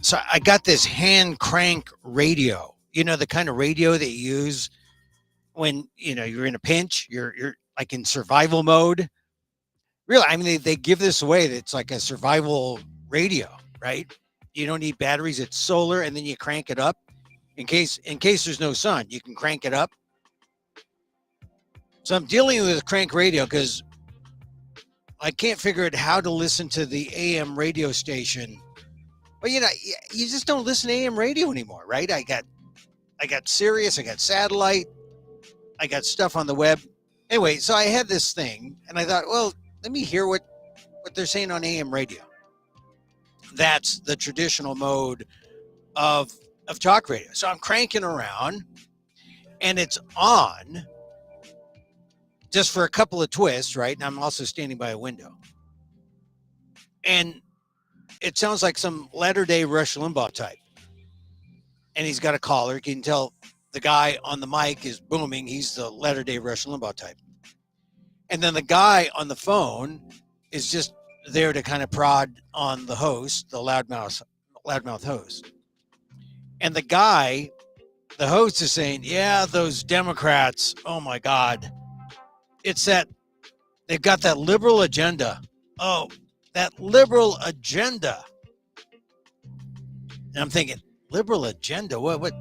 So I got this hand crank radio. You know, the kind of radio that you use when you're in a pinch. You're like in survival mode. Really, I mean, they give this away. It's like a survival radio, right? You don't need batteries. It's solar, and then you crank it up in case there's no sun. You can crank it up. So I'm dealing with a crank radio because I can't figure out how to listen to the AM radio station. But you just don't listen to AM radio anymore, right? I got Sirius, I got satellite, I got stuff on the web. Anyway, so I had this thing, and I thought, well, let me hear what they're saying on AM radio. That's the traditional mode of talk radio. So I'm cranking around, and it's on just for a couple of twists, right? And I'm also standing by a window. And it sounds like some latter-day Rush Limbaugh type. And he's got a collar. You can tell the guy on the mic is booming. He's the latter-day Rush Limbaugh type. And then the guy on the phone is just there to kind of prod on the host, the loudmouth host. And the host is saying, yeah, those Democrats, oh my God. It's that they've got that liberal agenda. Oh, that liberal agenda. And I'm thinking, liberal agenda? What?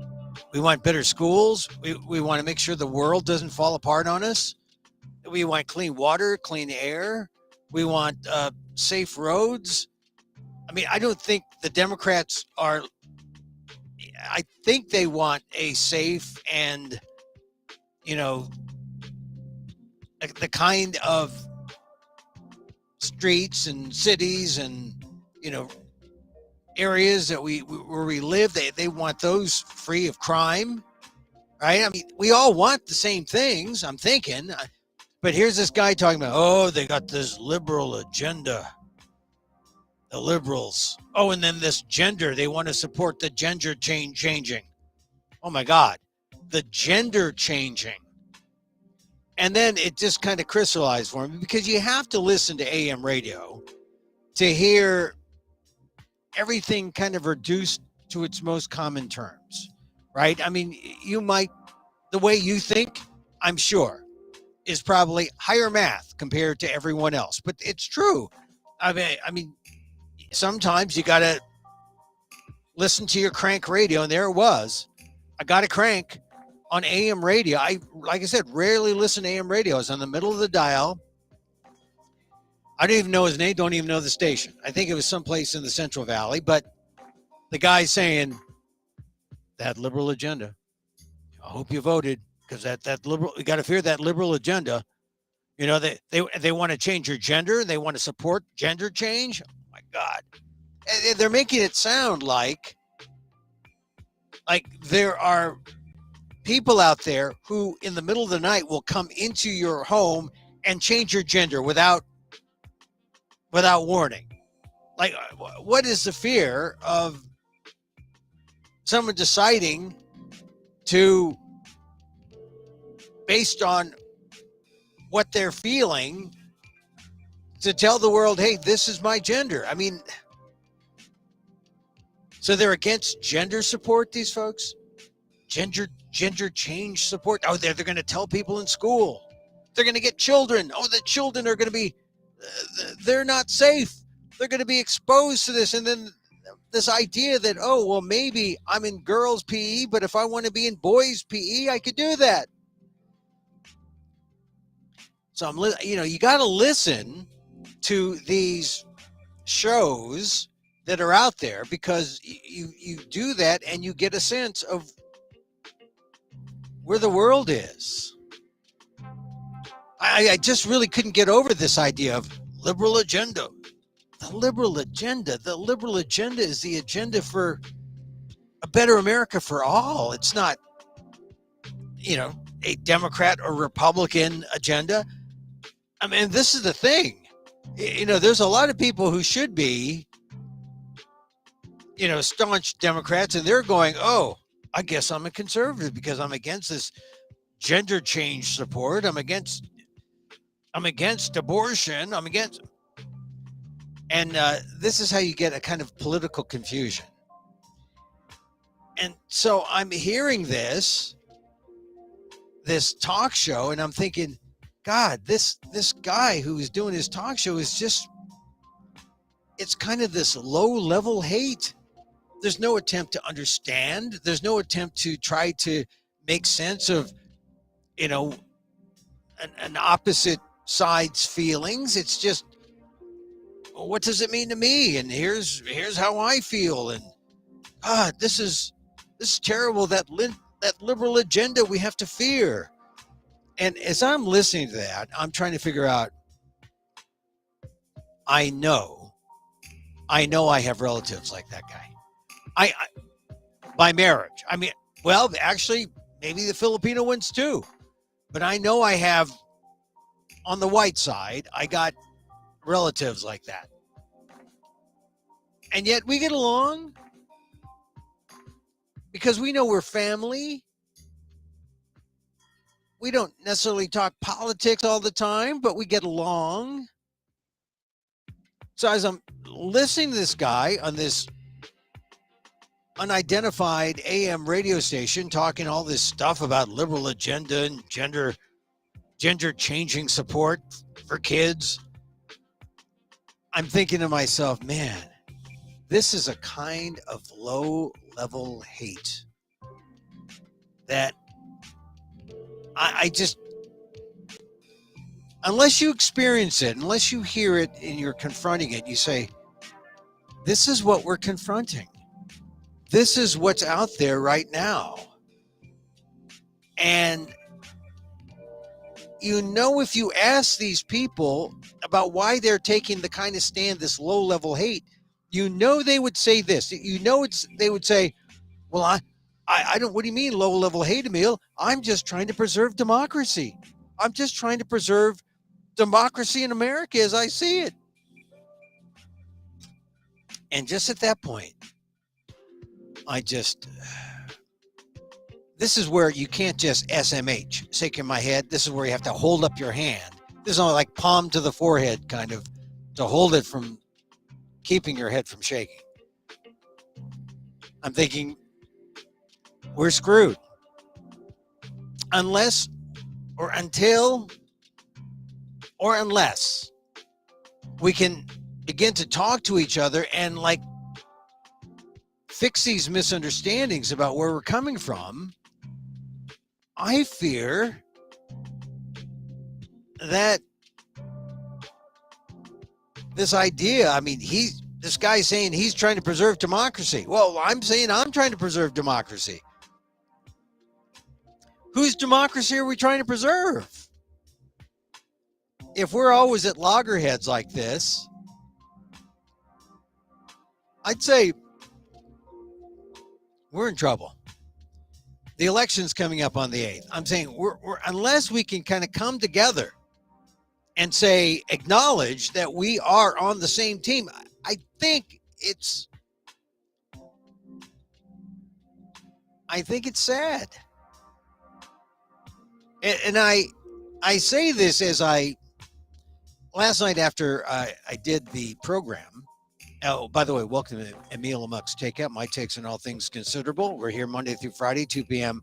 We want better schools. We want to make sure the world doesn't fall apart on us. We want clean water, clean air. We want safe roads. I mean, I don't think the Democrats are. I think they want a safe and, the kind of streets and cities and, areas that where we live. They want those free of crime, right? I mean, we all want the same things, I'm thinking. But here's this guy talking about, oh, they got this liberal agenda. The liberals. Oh, and then this gender. They want to support the gender changing. Oh, my God. The gender changing. And then it just kind of crystallized for me because you have to listen to AM radio to hear everything kind of reduced to its most common terms, right? I mean, the way you think, I'm sure, is probably higher math compared to everyone else. But it's true. I mean, sometimes you got to listen to your crank radio, and there it was. I got a crank on AM radio. Like I said, rarely listen to AM radio. I was on the middle of the dial. I don't even know his name, don't even know the station. I think it was someplace in the Central Valley, but the guy's saying, that liberal agenda. I hope you voted, because that liberal, you got to fear that liberal agenda. They want to change your gender. They want to support gender change. Oh my God. And they're making it sound like there are people out there who in the middle of the night will come into your home and change your gender without warning. Like, what is the fear of someone deciding to, based on what they're feeling, to tell the world, hey, this is my gender? I mean, so they're against gender support, these folks? Gender change support? Oh, they're going to tell people in school. They're going to get children. Oh, the children are going to be, they're not safe. They're going to be exposed to this. And then this idea that, oh, well, maybe I'm in girls' PE, but if I want to be in boys' PE, I could do that. So you got to listen to these shows that are out there, because you do that and you get a sense of where the world is. I just really couldn't get over this idea of liberal agenda. The liberal agenda is the agenda for a better America for all. It's not, a Democrat or Republican agenda. I mean, this is the thing. There's a lot of people who should be, staunch Democrats, and they're going, oh, I guess I'm a conservative because I'm against this gender change support. I'm against abortion. I'm against. And this is how you get a kind of political confusion. And so I'm hearing this talk show, and I'm thinking, God, this guy who is doing his talk show is just, it's kind of this low level hate. There's no attempt to understand. There's no attempt to try to make sense of, an opposite side's feelings. It's just, well, what does it mean to me? And here's how I feel. And God, this is terrible. That liberal agenda we have to fear. And as I'm listening to that, I'm trying to figure out. I know I have relatives like that guy. I by marriage. I mean, well, actually, maybe the Filipino ones too. But I know I have, on the white side, I got relatives like that. And yet we get along because we know we're family. We don't necessarily talk politics all the time, but we get along. So as I'm listening to this guy on this unidentified AM radio station talking all this stuff about liberal agenda and gender changing support for kids, I'm thinking to myself, man, this is a kind of low level hate that I just, unless you experience it, unless you hear it and you're confronting it, you say, this is what we're confronting. This is what's out there right now. And if you ask these people about why they're taking the kind of stand, this low level hate, they would say this. They would say, well, I don't, what do you mean low level hate, Emil? I'm just trying to preserve democracy. I'm just trying to preserve democracy in America as I see it. And just at that point, this is where you can't just SMH, shaking my head. This is where you have to hold up your hand. This is only like palm to the forehead, kind of, to hold it from keeping your head from shaking. I'm thinking, we're screwed. Unless we can begin to talk to each other and fix these misunderstandings about where we're coming from, I fear that this idea, I mean, this guy's saying he's trying to preserve democracy. Well, I'm saying I'm trying to preserve democracy. Whose democracy are we trying to preserve? If we're always at loggerheads like this, I'd say we're in trouble. The election's coming up on the 8th. I'm saying we're unless we can kind of come together and acknowledge that we are on the same team, I think it's sad. And I say this as last night after I did the program. Oh, by the way, welcome to Emil Amok's Takeout, my takes on all things considerable. We're here Monday through Friday, 2 p.m.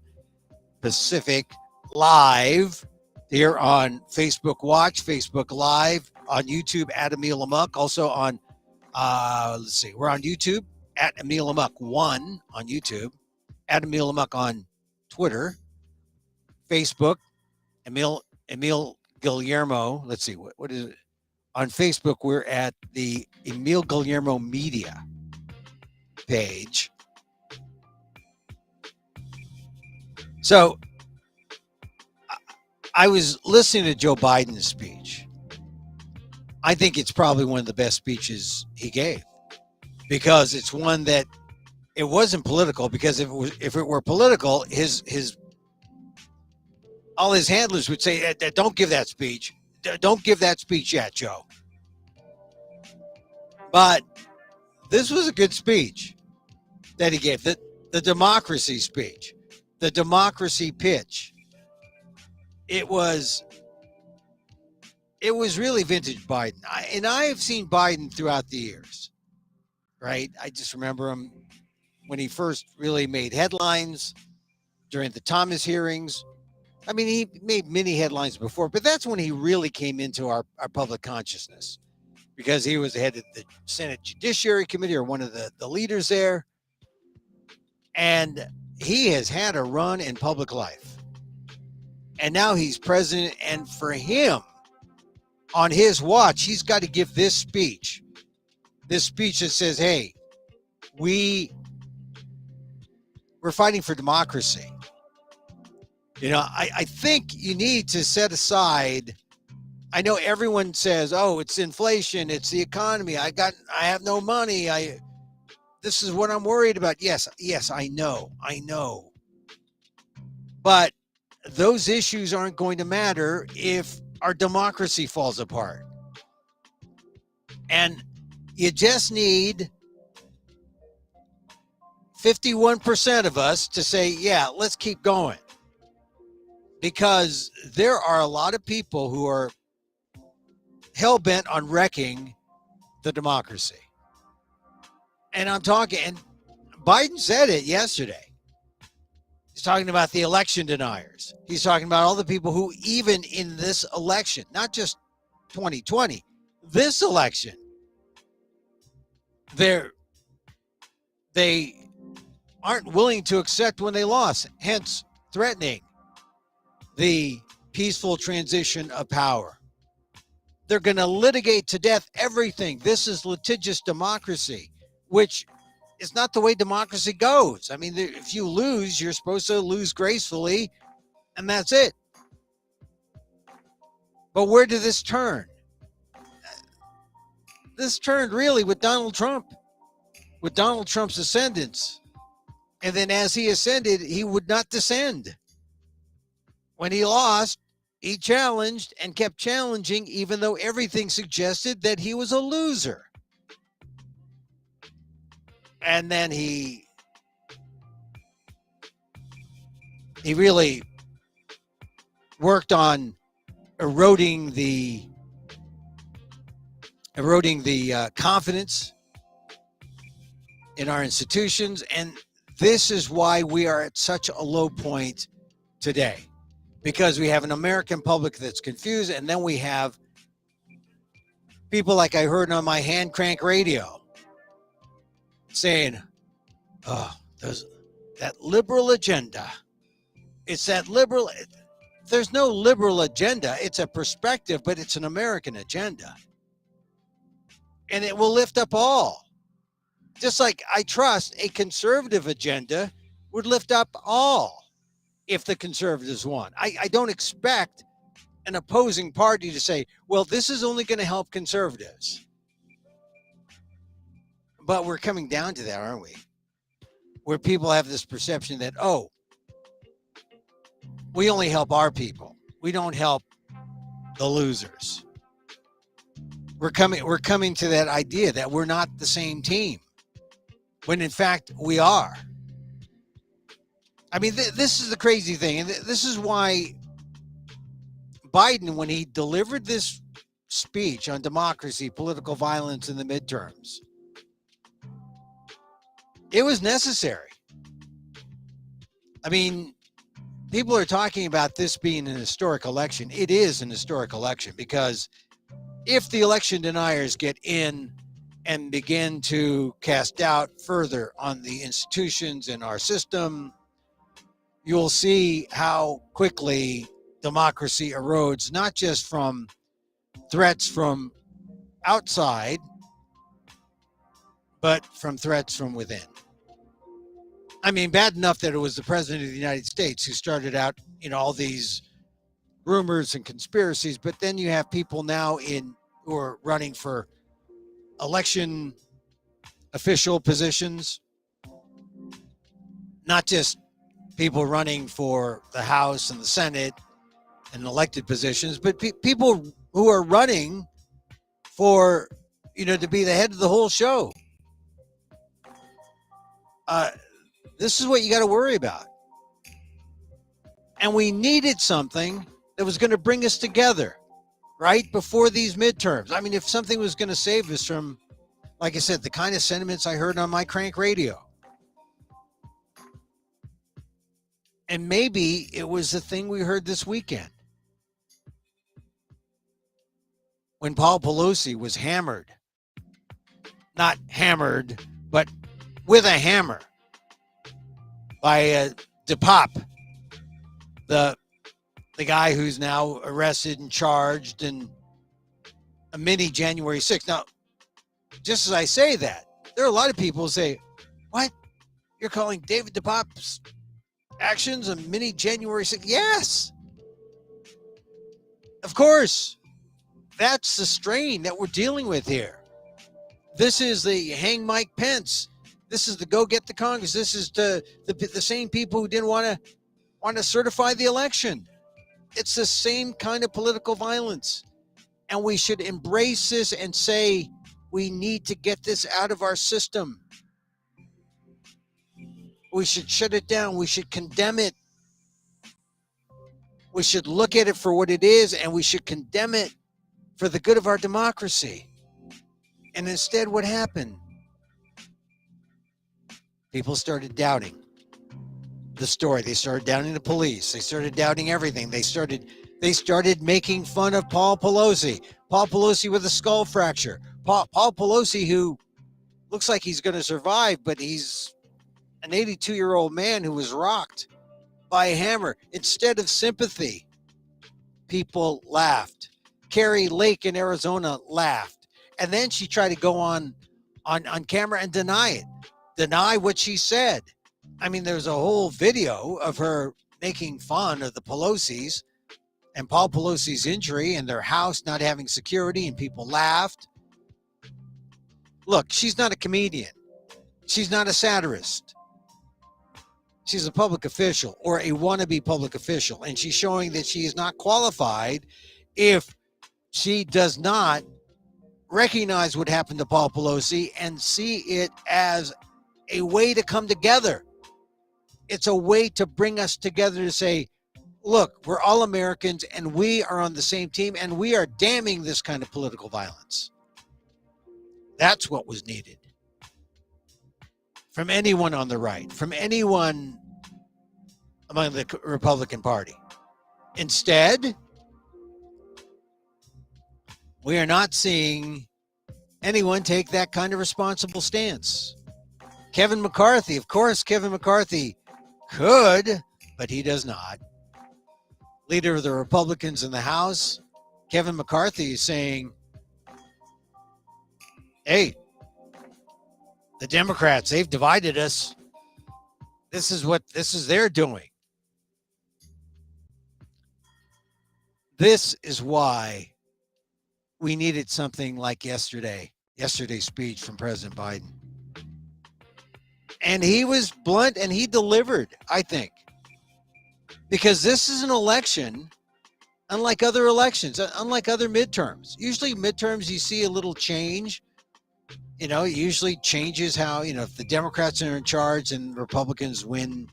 Pacific, live here on Facebook Watch, Facebook Live, on YouTube at Emil Amok. Also on, we're on YouTube at Emil Amok 1 on YouTube, at Emil Amok on Twitter, Facebook, Emil Guillermo. Let's see, what is it? On Facebook, we're at the Emil Guillermo Media page. So I was listening to Joe Biden's speech. I think it's probably one of the best speeches he gave, because it's one that it wasn't political. Because if it were political, all his handlers would say, "Don't give that speech. Don't give that speech yet, Joe." But this was a good speech that he gave. The democracy speech, the democracy pitch. It was really vintage Biden. I have seen Biden throughout the years, right? I just remember him when he first really made headlines during the Thomas hearings. I mean, he made many headlines before, but that's when he really came into our public consciousness because he was the head of the Senate Judiciary Committee or one of the leaders there. And he has had a run in public life. And now he's president. And for him, on his watch, he's got to give this speech. This speech that says, hey, we're fighting for democracy. You know, I think you need to set aside. I know everyone says, oh, it's inflation, it's the economy. I have no money. This is what I'm worried about. Yes, I know. But those issues aren't going to matter if our democracy falls apart. And you just need 51% of us to say, yeah, let's keep going. Because there are a lot of people who are hell-bent on wrecking the democracy. And I'm talking, and Biden said it yesterday. He's talking about the election deniers. He's talking about all the people who, even in this election, not just 2020, this election, they aren't willing to accept when they lost, hence threatening the peaceful transition of power. They're going to litigate to death everything. This is litigious democracy, which is not the way democracy goes. I mean, if you lose, you're supposed to lose gracefully, and that's it. But where did this turn? This turned really with Donald Trump, with Donald Trump's ascendance. And then as he ascended, he would not descend. When he lost, he challenged and kept challenging, even though everything suggested that he was a loser. And then he really worked on eroding the confidence in our institutions. And this is why we are at such a low point today, because we have an American public that's confused. And then we have people like I heard on my hand crank radio saying, oh, that liberal agenda. It's that liberal. There's no liberal agenda. It's a perspective, but it's an American agenda. And it will lift up all. Just like I trust a conservative agenda would lift up all if the conservatives won. I don't expect an opposing party to say, well, this is only going to help conservatives. But we're coming down to that, aren't we? Where people have this perception that, oh, we only help our people. We don't help the losers. We're coming to that idea that we're not the same team, when in fact we are. I mean, this is the crazy thing. And this is why Biden, when he delivered this speech on democracy, political violence in the midterms, it was necessary. I mean, people are talking about this being an historic election. It is an historic election, because if the election deniers get in and begin to cast doubt further on the institutions in our system, you'll see how quickly democracy erodes, not just from threats from outside, but from threats from within. I mean, bad enough that it was the president of the United States who started out, all these rumors and conspiracies, but then you have people now who are running for election official positions, not just people running for the House and the Senate and elected positions, but people who are running for, to be the head of the whole show. This is what you got to worry about. And we needed something that was going to bring us together right before these midterms. I mean, if something was going to save us from, like I said, the kind of sentiments I heard on my crank radio, And maybe it was the thing we heard this weekend when Paul Pelosi was hammered, not hammered, but with a hammer by DePop, the guy who's now arrested and charged in a mini January 6th. Now, just as I say that, there are a lot of people who say, what? You're calling David DePop's actions a mini January 6th? Yes. Of course. That's the strain that we're dealing with here. This is the hang Mike Pence. This is the go get the Congress. This is the same people who didn't want to certify the election. It's the same kind of political violence. And we should embrace this and say, we need to get this out of our system. We should shut it down. We should condemn it. We should look at it for what it is, and we should condemn it for the good of our democracy. And instead, what happened? People started doubting the story. They started doubting the police. They started doubting everything. They started making fun of Paul Pelosi. Paul Pelosi with a skull fracture. Paul Pelosi, who looks like he's going to survive, but he's an 82-year-old man who was rocked by a hammer. Instead of sympathy, people laughed. Carrie Lake in Arizona laughed. And then she tried to go on camera and deny it. Deny what she said. I mean, there's a whole video of her making fun of the Pelosi's and Paul Pelosi's injury and their house not having security, and people laughed. Look, she's not a comedian. She's not a satirist. She's a public official, or a wannabe public official, and she's showing that she is not qualified if she does not recognize what happened to Paul Pelosi and see it as a way to come together. It's a way to bring us together to say, look, we're all Americans and we are on the same team, and we are damning this kind of political violence. That's what was needed from anyone on the right, from anyone among the Republican Party. Instead, we are not seeing anyone take that kind of responsible stance. Kevin McCarthy, of course, Kevin McCarthy could, but he does not. Leader of the Republicans in the House, Kevin McCarthy is saying, hey, the Democrats, they've divided us. This is their doing. This is why we needed something like yesterday's speech from President Biden. And he was blunt and he delivered, I think. Because this is an election unlike other elections, unlike other midterms. Usually midterms, you see a little change. It usually changes how, if the Democrats are in charge and Republicans win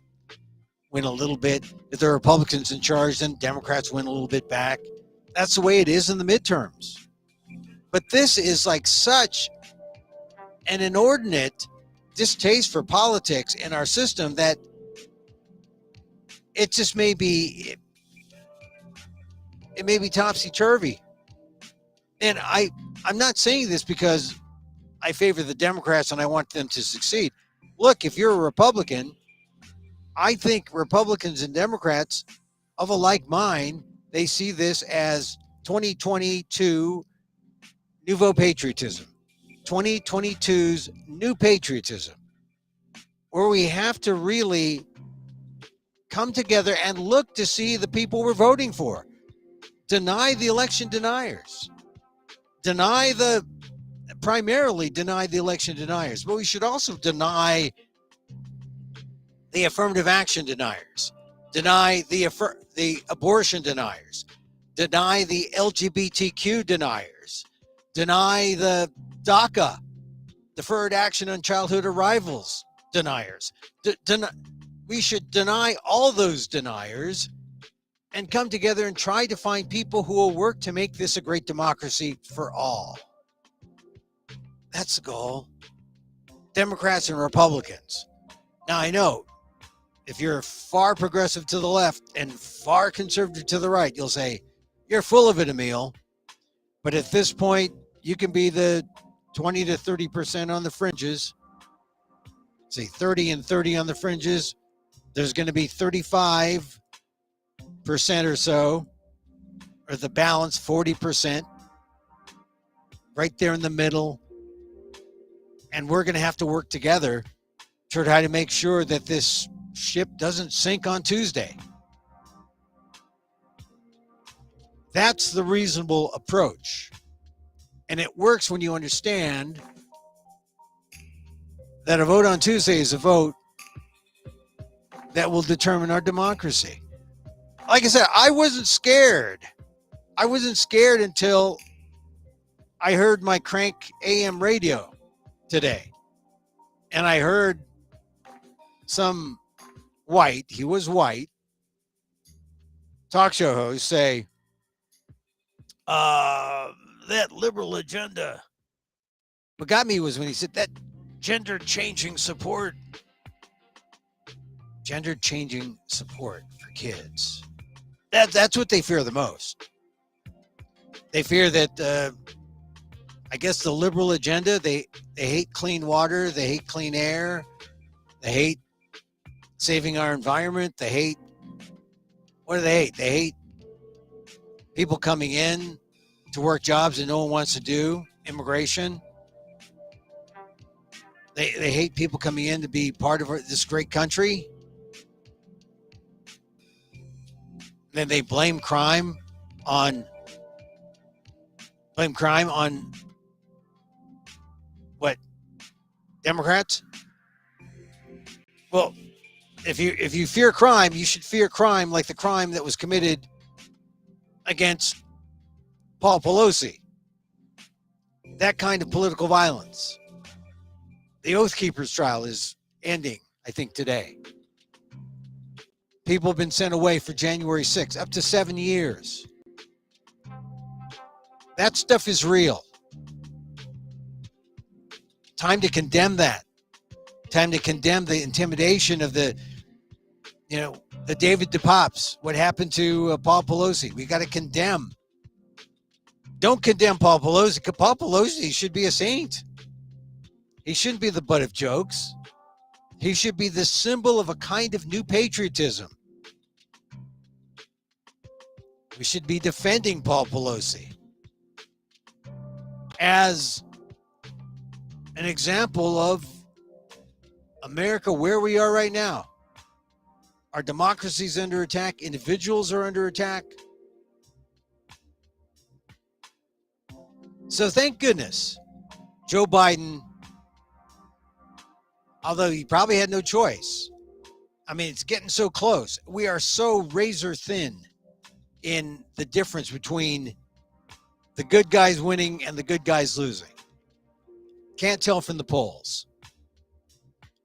a little bit. If the Republicans in charge, then Democrats win a little bit back. That's the way it is in the midterms. But this is like such an inordinate distaste for politics in our system that it just may be topsy-turvy. And I'm not saying this because I favor the Democrats and I want them to succeed. Look, if you're a Republican, I think Republicans and Democrats of a like mind, they see this as 2022 nouveau patriotism, 2022's new patriotism, where we have to really come together and look to see the people we're voting for. Deny the election deniers. Primarily deny the election deniers, but we should also deny the affirmative action deniers, deny the abortion deniers, deny the LGBTQ deniers, deny the DACA, deferred action on childhood arrivals deniers. We should deny all those deniers and come together and try to find people who will work to make this a great democracy for all. That's the goal. Democrats and Republicans. Now, I know If you're far progressive to the left and far conservative to the right, you'll say, you're full of it, Emil. But at this point, you can be the 20 to 30% on the fringes. Say 30 and 30 on the fringes. There's going to be 35% or so, or the balance, 40%, right there in the middle. And we're going to have to work together to try to make sure that this ship doesn't sink on Tuesday. That's the reasonable approach. And it works when you understand that a vote on Tuesday is a vote that will determine our democracy. Like I said, I wasn't scared. I wasn't scared until I heard my crank AM radio today. And I heard some white, he was white, talk show host say, that liberal agenda. What got me was when he said that gender changing support for kids. That's what they fear the most. They fear that, I guess, the liberal agenda, they hate clean water, they hate clean air, they hate saving our environment, they hate, what do they hate? They hate people coming in to work jobs that no one wants to do, immigration. They hate people coming in to be part of this great country. Then they blame crime on what? Democrats? Well, if you fear crime, you should fear crime like the crime that was committed against Paul Pelosi. That kind of political violence. The Oath Keepers trial is ending, I think, today. People have been sent away for January 6th, up to 7 years. That stuff is real. Time to condemn that. Time to condemn the intimidation of the David DePops. What happened to Paul Pelosi? We got to condemn. Don't condemn Paul Pelosi. Paul Pelosi should be a saint. He shouldn't be the butt of jokes. He should be the symbol of a kind of new patriotism. We should be defending Paul Pelosi as an example of America where we are right now. Our democracy is under attack. Individuals are under attack. So thank goodness Joe Biden, although he probably had no choice. I mean, it's getting so close. We are so razor thin in the difference between the good guys winning and the good guys losing. Can't tell from the polls.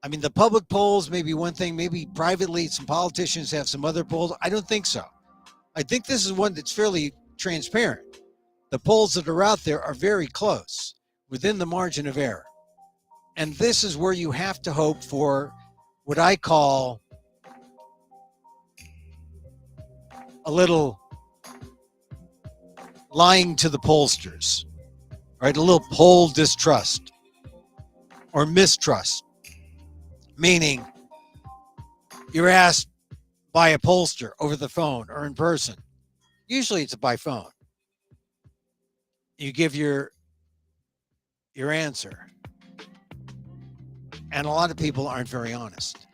I mean, the public polls may be one thing, maybe privately some politicians have some other polls. I don't think so. I think this is one that's fairly transparent. The polls that are out there are very close, within the margin of error. And this is where you have to hope for what I call a little lying to the pollsters, right? A little poll distrust or mistrust, meaning you're asked by a pollster over the phone or in person. Usually it's by phone. You give your answer. And a lot of people aren't very honest.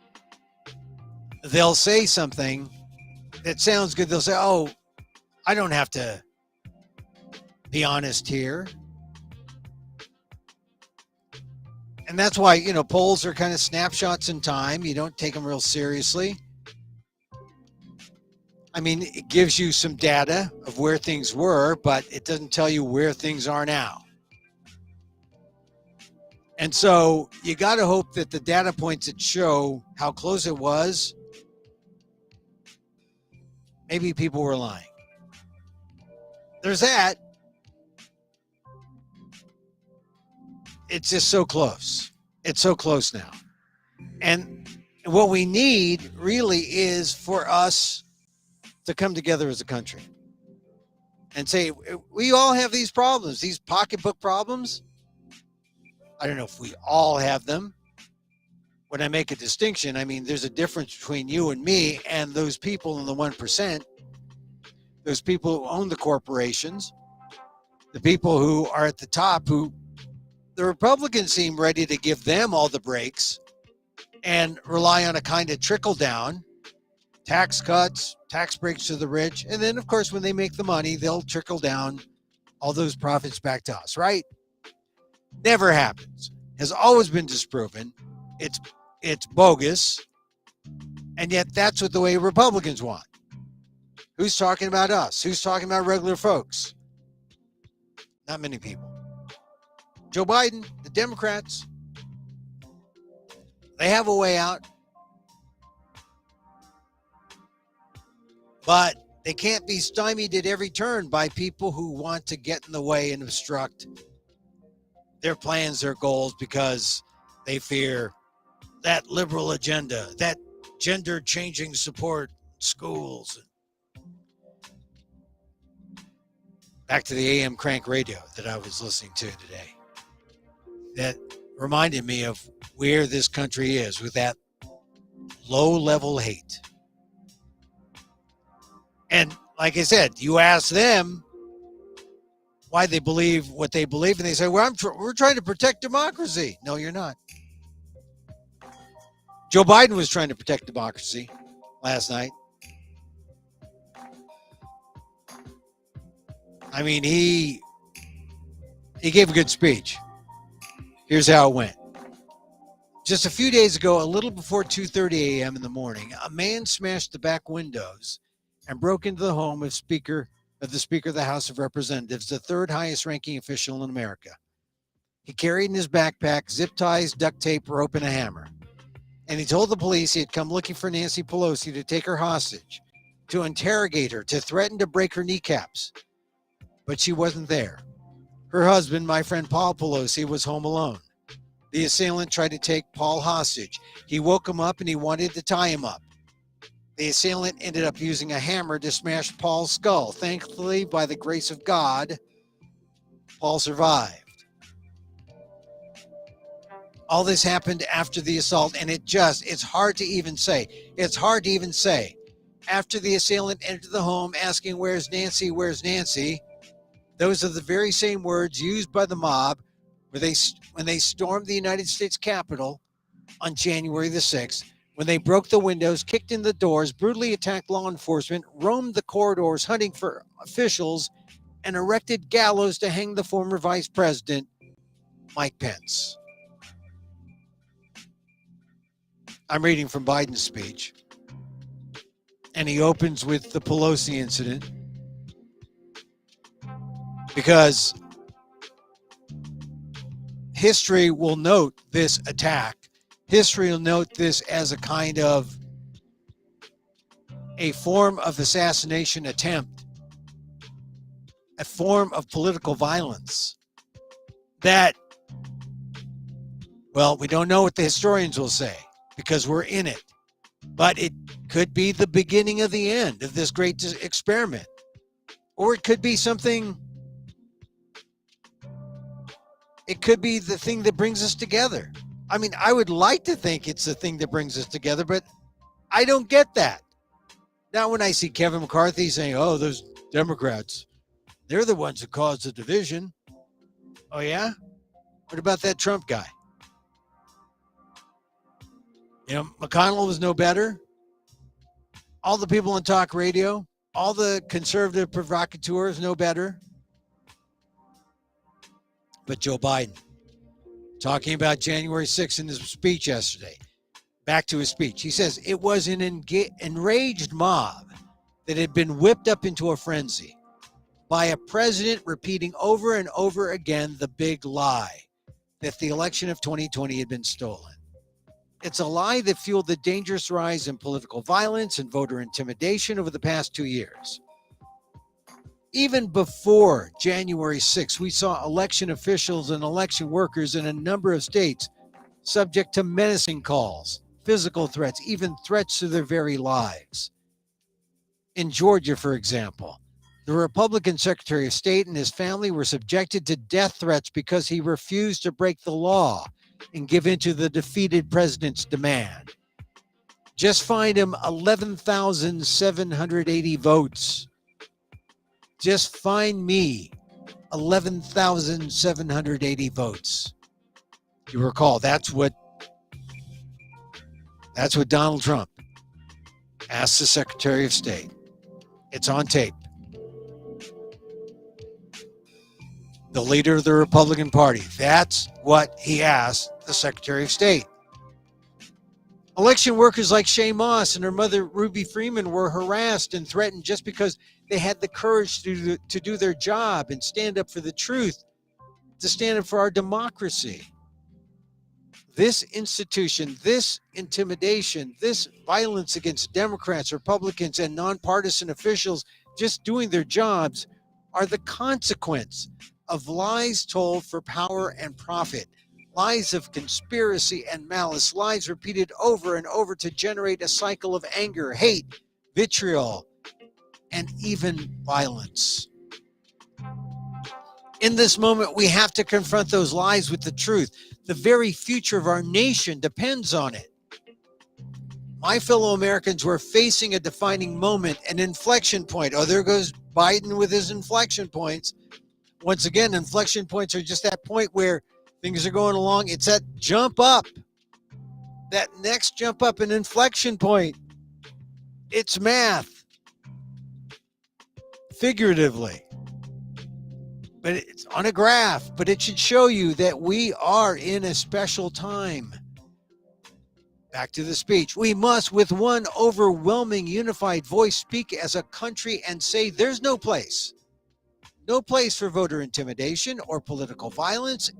They'll say something that sounds good. They'll say, oh, I don't have to be honest here. And that's why, polls are kind of snapshots in time. You don't take them real seriously. I mean, it gives you some data of where things were, but it doesn't tell you where things are now. And so you got to hope that the data points that show how close it was, maybe people were lying. There's that. It's just so close. It's so close now. And what we need really is for us to come together as a country and say, we all have these problems, these pocketbook problems. I don't know if we all have them. When I make a distinction, I mean, there's a difference between you and me and those people in the 1%, those people who own the corporations, the people who are at the top, who the Republicans seem ready to give them all the breaks and rely on a kind of trickle down, tax cuts, tax breaks to the rich. And then, of course, when they make the money, they'll trickle down all those profits back to us, right? Never happens. Has always been disproven. It's bogus. And yet that's what the way Republicans want. Who's talking about us? Who's talking about regular folks? Not many people. Joe Biden, the Democrats, they have a way out. But they can't be stymied at every turn by people who want to get in the way and obstruct their plans, their goals, because they fear that liberal agenda, that gender changing support schools. Back to the AM crank radio that I was listening to today. That reminded me of where this country is with that low level hate. And like I said, you ask them why they believe what they believe, and they say, well, we're trying to protect democracy. No, you're not. Joe Biden was trying to protect democracy last night. I mean, he gave a good speech. Here's how it went. Just a few days ago, a little before 2:30 a.m. in the morning, a man smashed the back windows and broke into the home of the Speaker of the House of Representatives, the third highest ranking official in America. He carried in his backpack zip ties, duct tape, rope, and a hammer. And he told the police he had come looking for Nancy Pelosi to take her hostage, to interrogate her, to threaten to break her kneecaps. But she wasn't there. Her husband, my friend Paul Pelosi, was home alone. The assailant tried to take Paul hostage. He woke him up and he wanted to tie him up. The assailant ended up using a hammer to smash Paul's skull. Thankfully, by the grace of God, Paul survived. All this happened after the assault, and it's hard to even say. It's hard to even say. After the assailant entered the home asking, "Where's Nancy? Where's Nancy?" Those are the very same words used by the mob when they stormed the United States Capitol on January the 6th, when they broke the windows, kicked in the doors, brutally attacked law enforcement, roamed the corridors hunting for officials, and erected gallows to hang the former Vice President, Mike Pence. I'm reading from Biden's speech, and he opens with the Pelosi incident because history will note this attack. History will note this as a kind of a form of assassination attempt, a form of political violence that, well, we don't know what the historians will say because we're in it, but it could be the beginning of the end of this great experiment, or it could be something. It could be the thing that brings us together. I mean, I would like to think it's the thing that brings us together, but I don't get that. Now, when I see Kevin McCarthy saying, oh, those Democrats, they're the ones who caused the division. Oh, yeah? What about that Trump guy? You know, McConnell was no better. All the people on talk radio, all the conservative provocateurs, no better. But Joe Biden, talking about January 6th in his speech yesterday, back to his speech, he says it was an enraged mob that had been whipped up into a frenzy by a president repeating over and over again the big lie that the election of 2020 had been stolen. It's a lie that fueled the dangerous rise in political violence and voter intimidation over the past 2 years. Even before January 6th, we saw election officials and election workers in a number of states subject to menacing calls, physical threats, even threats to their very lives. In Georgia, for example, the Republican Secretary of State and his family were subjected to death threats because he refused to break the law and give in to the defeated president's demand. Just find him 11,780 votes. Just find me 11,780 votes. You recall, that's what Donald Trump asked the Secretary of State. It's on tape. The leader of the Republican Party. That's what he asked the Secretary of State. Election workers like Shay Moss and her mother Ruby Freeman were harassed and threatened just because they had the courage to do their job and stand up for the truth, to stand up for our democracy. This institution, this intimidation, this violence against Democrats, Republicans, and nonpartisan officials just doing their jobs are the consequence of lies told for power and profit, lies of conspiracy and malice, lies repeated over and over to generate a cycle of anger, hate, vitriol, and even violence. In this moment, we have to confront those lies with the truth. The very future of our nation depends on it. My fellow Americans, we're facing a defining moment, an inflection point. Oh, there goes Biden with his inflection points. Once again, inflection points are just that point where things are going along. It's that jump up, that next jump up, an inflection point. It's math, figuratively. But it's on a graph, but it should show you that we are in a special time. Back to the speech. We must, with one overwhelming unified voice, speak as a country and say there's no place for voter intimidation or political violence,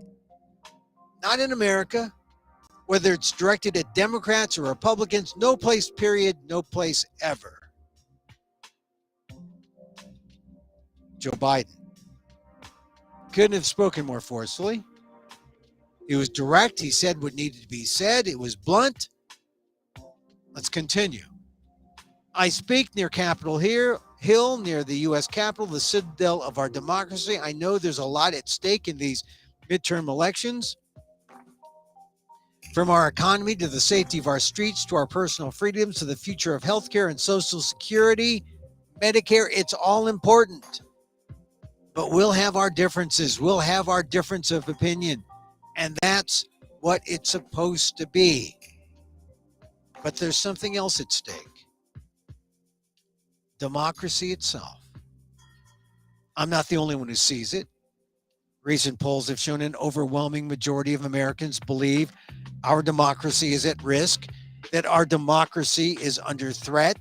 not in America, whether it's directed at Democrats or Republicans, no place, period, no place ever. Joe Biden couldn't have spoken more forcefully. He was direct. He said what needed to be said. It was blunt. Let's continue. I speak near Capitol Hill, near the U.S. Capitol, the citadel of our democracy. I know there's a lot at stake in these midterm elections. From our economy to the safety of our streets, to our personal freedoms, to the future of healthcare and Social Security, Medicare, it's all important. But we'll have our differences. We'll have our difference of opinion. And that's what it's supposed to be. But there's something else at stake. Democracy itself. I'm not the only one who sees it. Recent polls have shown an overwhelming majority of Americans believe our democracy is at risk, that our democracy is under threat.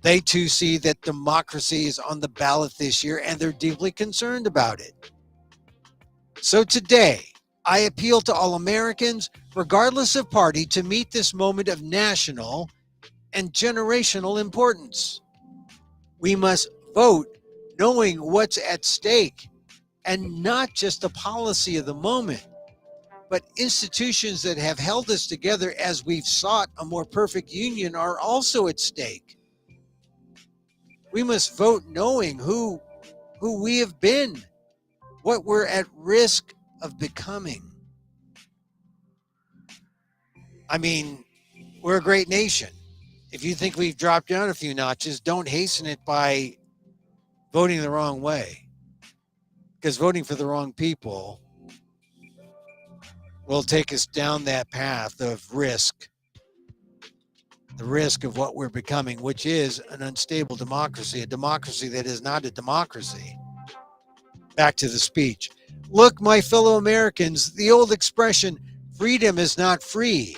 They too see that democracy is on the ballot this year, and they're deeply concerned about it. So today, I appeal to all Americans, regardless of party, to meet this moment of national and generational importance. We must vote knowing what's at stake, and not just the policy of the moment, but institutions that have held us together as we've sought a more perfect union are also at stake. We must vote knowing who we have been, what we're at risk of becoming. I mean, we're a great nation. If you think we've dropped down a few notches, don't hasten it by voting the wrong way. Because voting for the wrong people will take us down that path of risk. The risk of what we're becoming, which is an unstable democracy, a democracy that is not a democracy. Back to the speech. Look, my fellow Americans, the old expression, freedom is not free.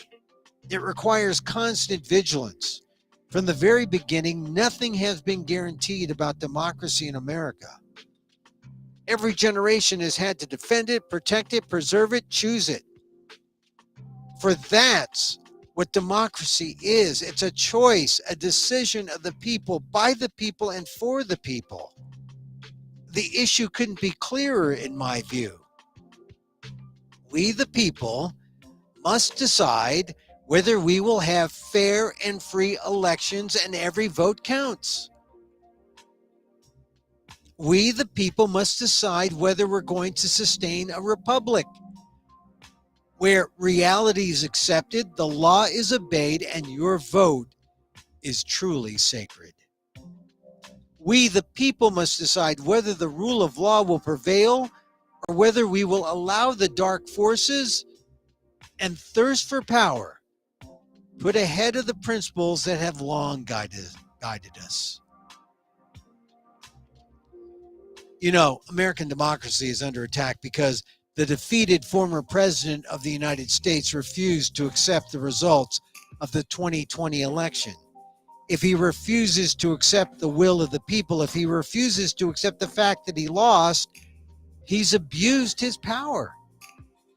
It requires constant vigilance. From the very beginning, nothing has been guaranteed about democracy in America. Every generation has had to defend it, protect it, preserve it, choose it. For that's what democracy is. It's a choice, a decision of the people, by the people, and for the people. The issue couldn't be clearer in my view. We, the people, must decide whether we will have fair and free elections and every vote counts. We, the people, must decide whether we're going to sustain a republic where reality is accepted, the law is obeyed, and your vote is truly sacred. We, the people, must decide whether the rule of law will prevail or whether we will allow the dark forces and thirst for power put ahead of the principles that have long guided us. You know, American democracy is under attack because the defeated former president of the United States refused to accept the results of the 2020 election. If he refuses to accept the will of the people, if he refuses to accept the fact that he lost, he's abused his power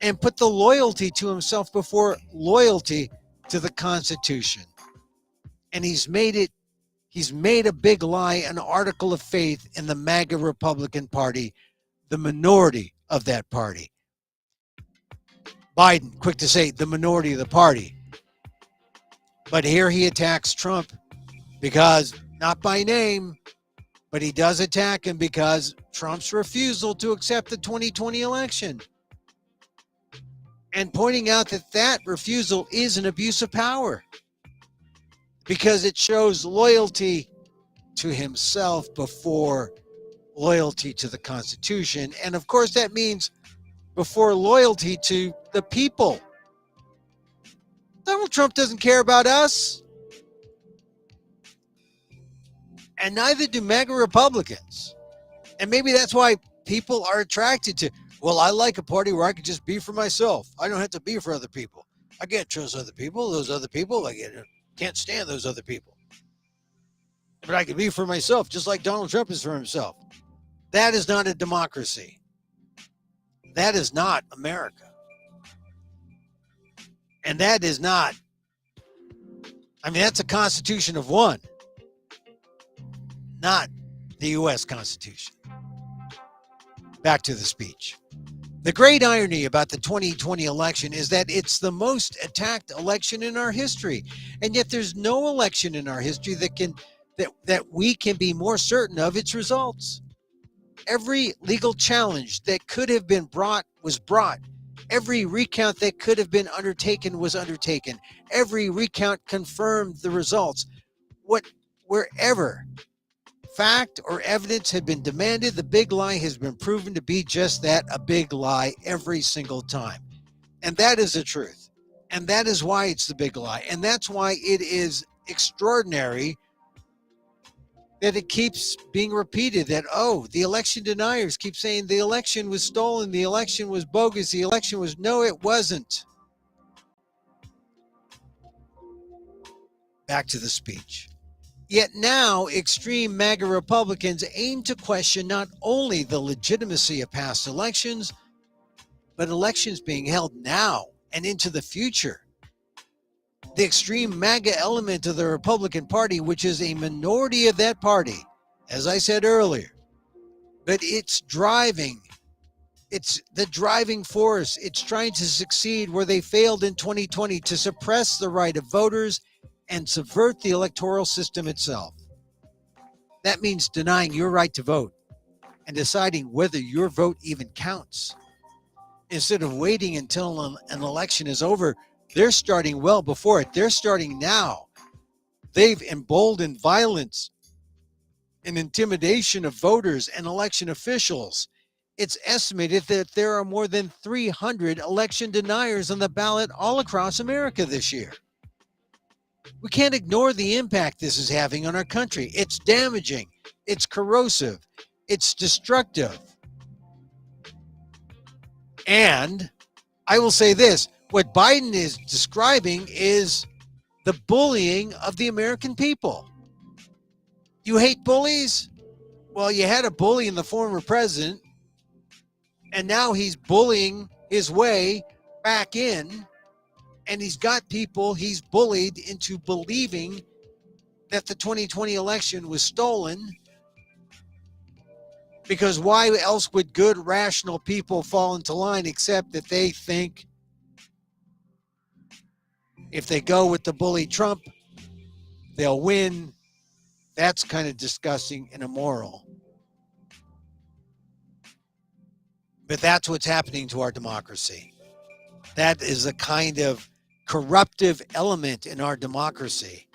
and put the loyalty to himself before loyalty to the Constitution. And he's made a big lie an article of faith in the MAGA Republican Party, the minority of that party. Biden, quick to say, the minority of the party. But here he attacks Trump because, not by name, but he does attack him because Trump's refusal to accept the 2020 election. And pointing out that that refusal is an abuse of power because it shows loyalty to himself before loyalty to the Constitution. And of course, that means before loyalty to the people. Donald Trump doesn't care about us. And neither do MAGA Republicans. And maybe that's why people are attracted to, well, I like a party where I can just be for myself. I don't have to be for other people. I can't trust other people. Those other people, I can't stand those other people. But I can be for myself, just like Donald Trump is for himself. That is not a democracy. That is not America. And that is not, that's a constitution of one, not the U.S. Constitution. Back to the speech. The great irony about the 2020 election is that it's the most attacked election in our history. And yet there's no election in our history that we can be more certain of its results. Every legal challenge that could have been brought was brought. Every recount that could have been undertaken was undertaken. Every recount confirmed the results. Wherever fact or evidence had been demanded, the big lie has been proven to be just that, a big lie every single time. And that is the truth. And that is why it's the big lie. And that's why it is extraordinary that it keeps being repeated that, the election deniers keep saying the election was stolen, the election was bogus, the election was, no, it wasn't. Back to the speech. Yet now, extreme MAGA Republicans aim to question not only the legitimacy of past elections, but elections being held now and into the future. The extreme MAGA element of the Republican Party, which is a minority of that party, as I said earlier, but it's the driving force. It's trying to succeed where they failed in 2020 to suppress the right of voters and subvert the electoral system itself. That means denying your right to vote and deciding whether your vote even counts. Instead of waiting until an election is over, they're starting well before it. They're starting now. They've emboldened violence and intimidation of voters and election officials. It's estimated that there are more than 300 election deniers on the ballot all across America this year. We can't ignore the impact this is having on our country. It's damaging. It's corrosive. It's destructive. And I will say this, what Biden is describing is the bullying of the American people. You hate bullies? Well, you had a bully in the former president, and now he's bullying his way back in, and he's got people he's bullied into believing that the 2020 election was stolen, because why else would good, rational people fall into line except that they think If they go with the bully Trump, they'll win. That's kind of disgusting and immoral. But that's what's happening to our democracy. That is a kind of corruptive element in our democracy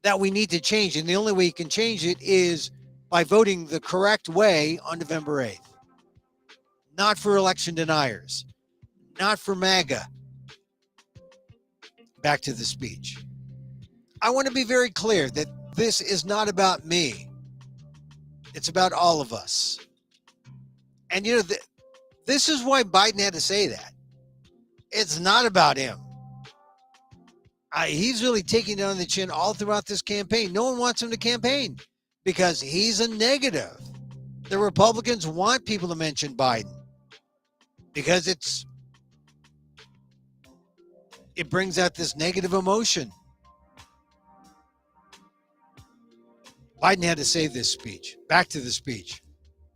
that we need to change. And the only way you can change it is by voting the correct way on November 8th. Not for election deniers, not for MAGA. Back to the speech. I want to be very clear that this is not about me. It's about all of us. And you know, this is why Biden had to say that. It's not about him. He's really taking it on the chin all throughout this campaign. No one wants him to campaign because he's a negative. The Republicans want people to mention Biden because it brings out this negative emotion. Biden had to say this speech. Back to the speech.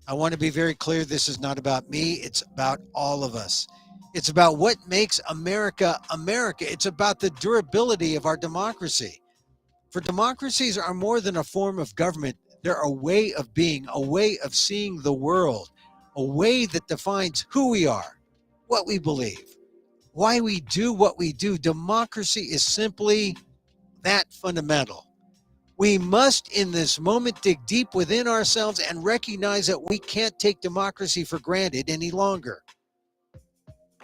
I want to be very clear. This is not about me. It's about all of us. It's about what makes America America. It's about the durability of our democracy. For democracies are more than a form of government. They're a way of being, a way of seeing the world, a way that defines who we are, what we believe, why we do what we do. Democracy is simply that fundamental. We must, in this moment, dig deep within ourselves and recognize that we can't take democracy for granted any longer.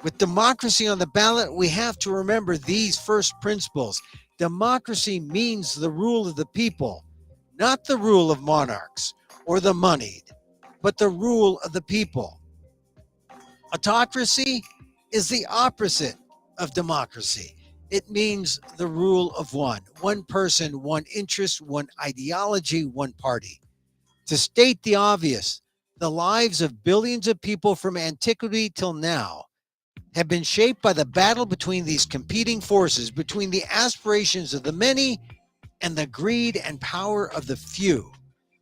With democracy on the ballot, we have to remember these first principles. Democracy means the rule of the people, not the rule of monarchs or the moneyed, but the rule of the people. Autocracy is the opposite of democracy. It means the rule of one person, one interest, one ideology, one party. To state the obvious, the lives of billions of people from antiquity till now have been shaped by the battle between these competing forces, between the aspirations of the many and the greed and power of the few,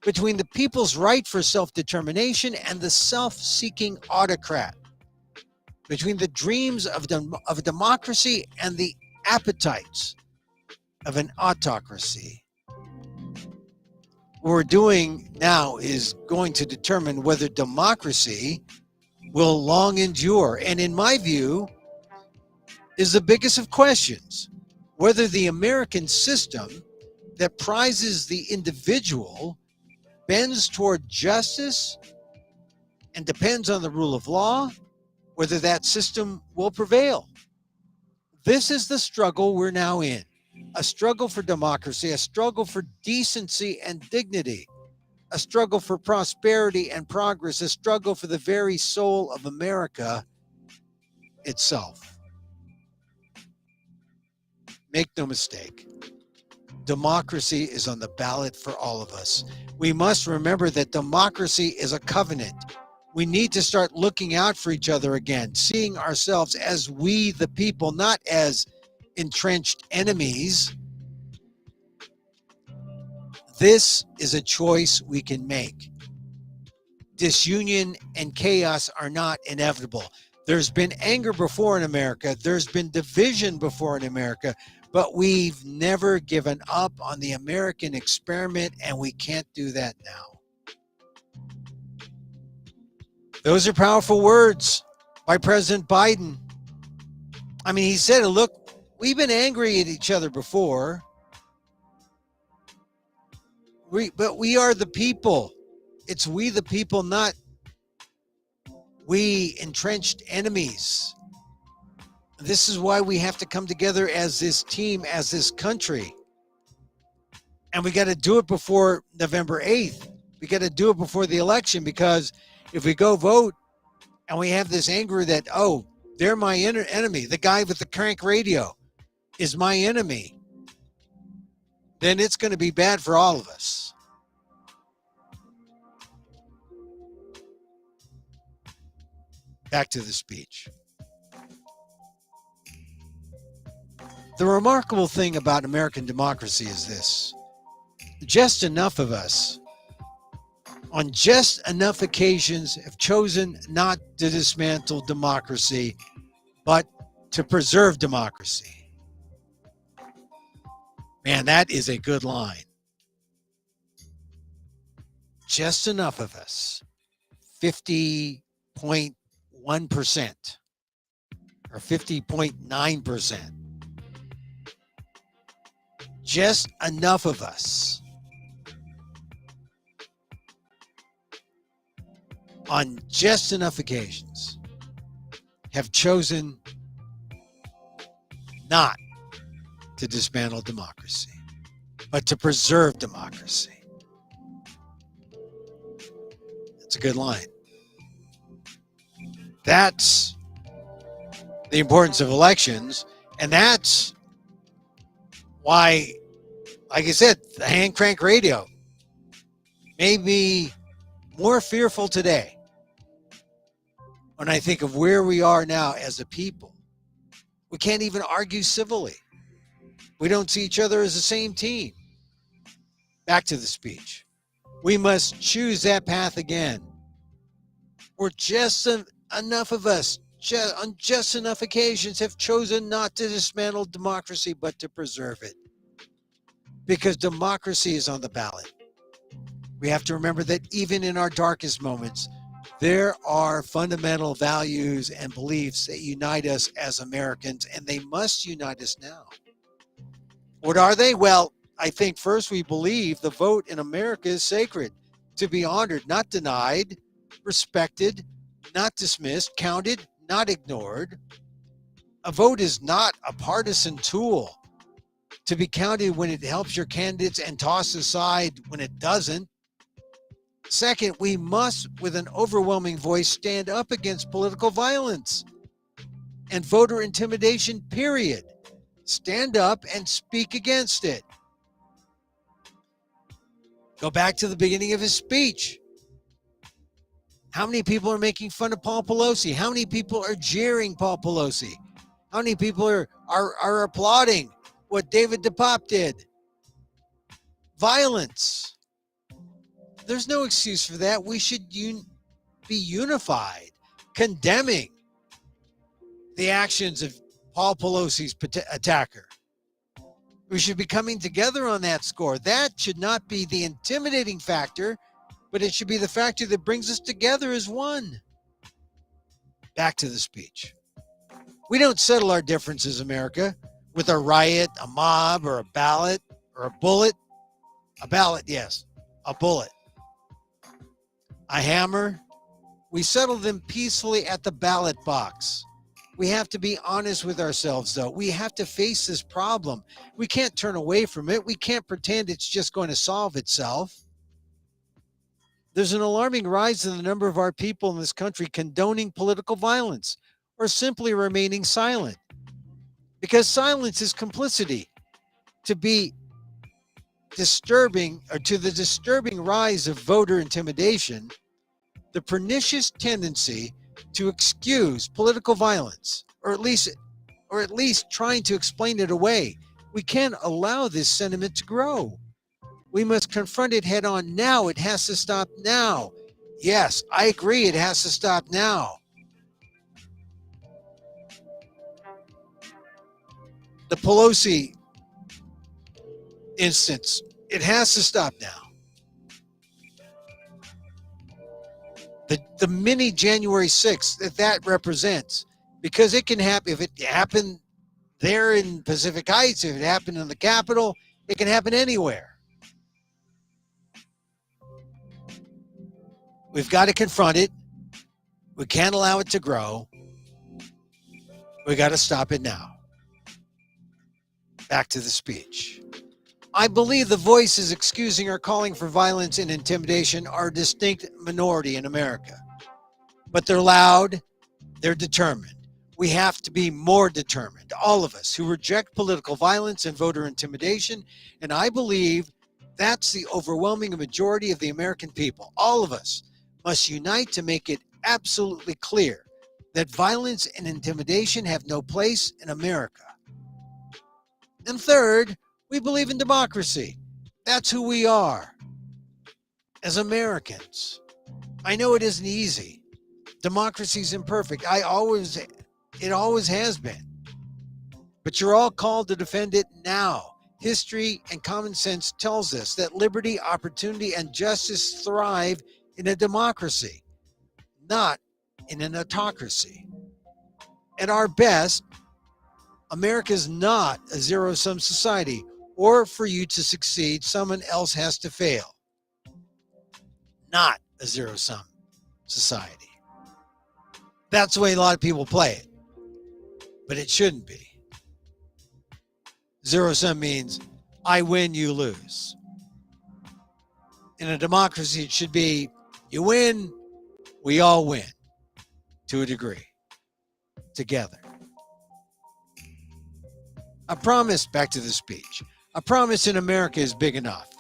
between the people's right for self-determination and the self-seeking autocrat, between the dreams of a democracy and the appetites of an autocracy. What we're doing now is going to determine whether democracy will long endure, and in my view, is the biggest of questions. Whether the American system that prizes the individual bends toward justice and depends on the rule of law, whether that system will prevail. This is the struggle we're now in. A struggle for democracy, a struggle for decency and dignity, a struggle for prosperity and progress, a struggle for the very soul of America itself. Make no mistake, democracy is on the ballot for all of us. We must remember that democracy is a covenant. We need to start looking out for each other again, seeing ourselves as we the people, not as entrenched enemies. This is a choice we can make. Disunion and chaos are not inevitable. There's been anger before in America. There's been division before in America, but we've never given up on the American experiment, and we can't do that now. Those are powerful words by President Biden. I mean, he said, look, we've been angry at each other before. But we are the people. It's we the people, not we entrenched enemies. This is why we have to come together as this team, as this country. And we got to do it before November 8th. We got to do it before the election, because if we go vote and we have this anger that, oh, they're my enemy, the guy with the crank radio is my enemy, then it's going to be bad for all of us. Back to the speech. The remarkable thing about American democracy is this. Just enough of us, on just enough occasions, have chosen not to dismantle democracy, but to preserve democracy. Man, that is a good line. Just enough of us, 50.1% or 50.9%. Just enough of us on just enough occasions have chosen not to dismantle democracy, but to preserve democracy. That's a good line. That's the importance of elections, and that's why, like I said, the hand crank radio made me more fearful today when I think of where we are now as a people. We can't even argue civilly. We don't see each other as the same team. Back to the speech. We must choose that path again. Or just enough of us, on just enough occasions, have chosen not to dismantle democracy, but to preserve it. Because democracy is on the ballot. We have to remember that even in our darkest moments, there are fundamental values and beliefs that unite us as Americans, and they must unite us now. What are they? Well, I think first we believe the vote in America is sacred, to be honored, not denied, respected, not dismissed, counted, not ignored. A vote is not a partisan tool to be counted when it helps your candidates and tossed aside when it doesn't. Second, we must, with an overwhelming voice, stand up against political violence and voter intimidation, period. Stand up and speak against it. Go back to the beginning of his speech. How many people are making fun of Paul Pelosi? How many people are jeering Paul Pelosi? How many people are applauding what David DePop did? Violence. There's no excuse for that. We should be unified, condemning the actions of Paul Pelosi's attacker. We should be coming together on that score. That should not be the intimidating factor, but it should be the factor that brings us together as one. Back to the speech. We don't settle our differences, America, with a riot, a mob, or a ballot, or a bullet. A ballot, yes, a bullet. A hammer. We settle them peacefully at the ballot box. We have to be honest with ourselves, though. We have to face this problem. We can't turn away from it. We can't pretend it's just going to solve itself. There's an alarming rise in the number of our people in this country condoning political violence or simply remaining silent. Because silence is complicity to the disturbing rise of voter intimidation, the pernicious tendency to excuse political violence, or at least trying to explain it away. We can't allow this sentiment to grow. We must confront it head on now. It has to stop now. Yes, I agree. It has to stop now. The Pelosi instance, it has to stop now. The mini January 6th that represents, because it can happen. If it happened there in Pacific Heights, if it happened in the Capitol, it can happen anywhere. We've got to confront it. We can't allow it to grow. We got to stop it now. Back to the speech. I believe the voices excusing or calling for violence and intimidation are a distinct minority in America. But they're loud, they're determined. We have to be more determined, all of us who reject political violence and voter intimidation. And I believe that's the overwhelming majority of the American people. All of us must unite to make it absolutely clear that violence and intimidation have no place in America. And third, we believe in democracy. That's who we are as Americans. I know it isn't easy. Democracy is imperfect. It always has been. But you're all called to defend it now. History and common sense tells us that liberty, opportunity, and justice thrive in a democracy, not in an autocracy. At our best, America is not a zero-sum society, or for you to succeed, someone else has to fail. Not a zero-sum society. That's the way a lot of people play it, but it shouldn't be. Zero-sum means I win, you lose. In a democracy, it should be you win, we all win to a degree, together. A promise, back to the speech, a promise in America is big enough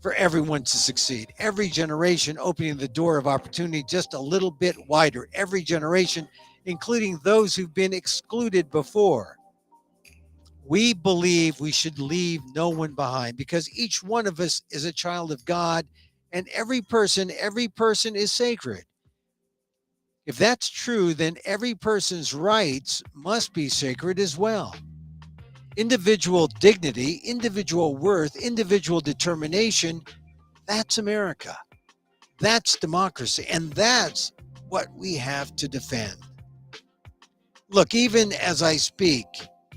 for everyone to succeed. Every generation opening the door of opportunity just a little bit wider. Every generation, including those who've been excluded before. We believe we should leave no one behind because each one of us is a child of God, and every person is sacred. If that's true, then every person's rights must be sacred as well. Individual dignity, individual worth, individual determination, that's America. That's democracy. And that's what we have to defend. Look, even as I speak,